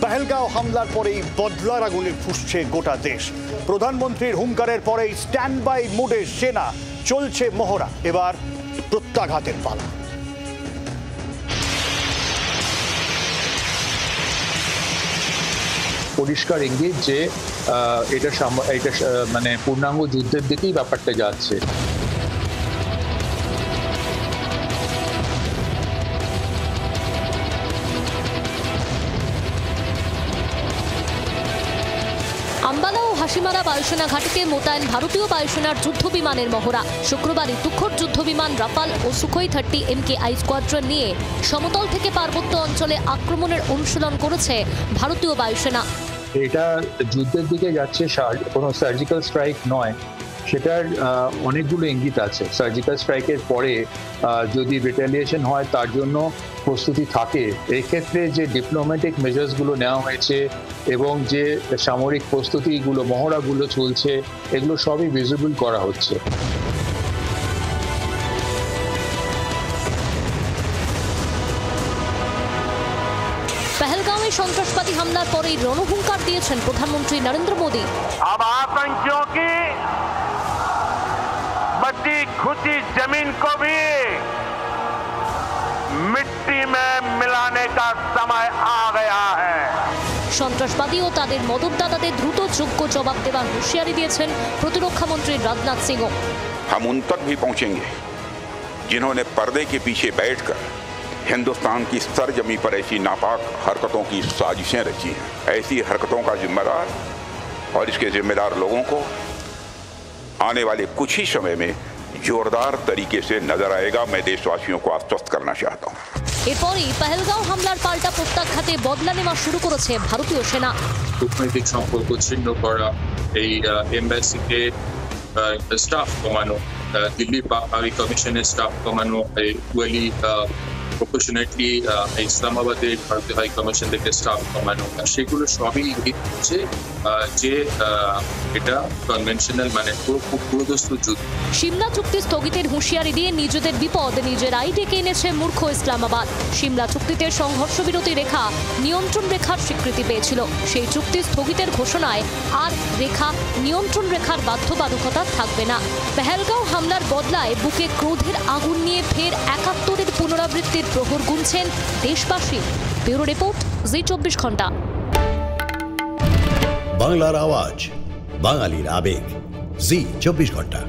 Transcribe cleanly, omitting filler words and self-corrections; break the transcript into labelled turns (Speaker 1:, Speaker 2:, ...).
Speaker 1: পহেলগাঁও হামলার পরেই বদলার আগুনে ফুঁসছে গোটা দেশ। প্রধানমন্ত্রীর হুঙ্কারের পরেই স্ট্যান্ড বাই মুডে সেনা, চলছে মহড়া। এবার প্রত্যাঘাতের পালা।
Speaker 2: পরিষ্কার ইঙ্গিত যে এটা মানে পূর্ণাঙ্গ যুদ্ধের দিকেই ব্যাপারটা যাচ্ছে।
Speaker 3: আম্বালা ও হাসিমারা বায়ুসেনা ঘাঁটিতে মোতায়েন ভারতীয় বায়ুসেনার যুদ্ধ বিমানের মহড়া। শুক্রবারই তুখোড় যুদ্ধ বিমান রাফাল ও সুখোই 30 MKI স্কোয়াড্রন নিয়ে সমতল থেকে পার্বত্য অঞ্চলে আক্রমণের অনুশীলন করেছে ভারতীয় বায়ুসেনা।
Speaker 2: এটা যুদ্ধের দিকে যাচ্ছে, কোনো সার্জিক্যাল স্ট্রাইক নয়। সেটার অনেকগুলো ইঙ্গিত আছে। সার্জিক্যাল স্ট্রাইকের পরে যদি রিটেলিয়েশন হয় তার জন্য প্রস্তুতি থাকে। এই ক্ষেত্রে যে ডিপ্লোম্যাটিক মেজার্সগুলো নেওয়া হয়েছে এবং যে সামরিক প্রস্তুতিগুলো, মহড়াগুলো চলছে, এগুলো সবই ভিজিবল করা হচ্ছে।
Speaker 3: पहलगांव में সন্ত্রাসবাদী হামলার পরেই রণহুঙ্কার দিয়েছেন প্রধানমন্ত্রী নরেন্দ্র মোদী।
Speaker 4: अब आतंकियों की बची खुची जमीन को भी मिट्टी में मिलाने का समय आ गया है।
Speaker 3: সন্ত্রাসবাদী ও তাদের মদতদাতাদের দ্রুত যোগ্য জবাব দেওয়ার হুঁশিয়ারি দিয়েছেন প্রতিরক্ষা মন্ত্রী রাজনাথ সিংহ।
Speaker 5: हम उन तक भी पहुंचेंगे जिन्होंने पर्दे के पीछे बैठकर हिंदुस्तान की सरजमी पर ऐसी नापाक हरकतों की साजिशें रची हैं। ऐसी हरकतों का जिम्मेदार और इसके जिम्मेदार लोगों को आने वाले कुछ ही समय में जोरदार तरीके से नजर आएगा। मैं देशवासियों को आश्वस्त करना चाहता हूँ।
Speaker 3: এরপরই পহেলগাঁও হামলার পাল্টা প্রত্যাঘাতে বদলা নেওয়া শুরু করেছে ভারতীয় সেনা।
Speaker 6: কূটনৈতিক সম্পর্ক ছিন্ন করা, এই এমবাসিতে স্টাফ কমানো, দিল্লি হাই কমিশনের স্টাফ কমানো, ইকুয়ালি প্রপোর্শনেটলি ইসলামাবাদের ভারতীয় হাই কমিশন থেকে স্টাফ কমানো, সেগুলো সবই ইঙ্গিত হচ্ছে যে এটা কনভেনশনাল মানে পুরোদস্তুর যুদ্ধ।
Speaker 3: সিমলা চুক্তি স্থগিতের হুঁশিয়ারি দিয়ে নিজেদের বিপদ নিজেরাই ডেকে এনেছে মূর্খ ইসলামাবাদ। সিমলা চুক্তিতে সংঘর্ষ বিরতি রেখা নিয়ন্ত্রণ রেখার স্বীকৃতি পেয়েছিল। সেই চুক্তি স্থগিতের ঘোষণায় আর রেখা নিয়ন্ত্রণ রেখার বাধ্যবাধকতা থাকবে না। পহেলগাঁও হামলার বদলায় বুকে ক্রোধের আগুন নিয়ে ফের ৭১-এর পুনরাবৃত্তির প্রহর গুনছেন দেশবাসী। ব্যুরো রিপোর্ট, জি ২৪ ঘন্টা।
Speaker 7: বাংলার আওয়াজ, বাঙালির আবেগ, জি ২৪ ঘন্টা।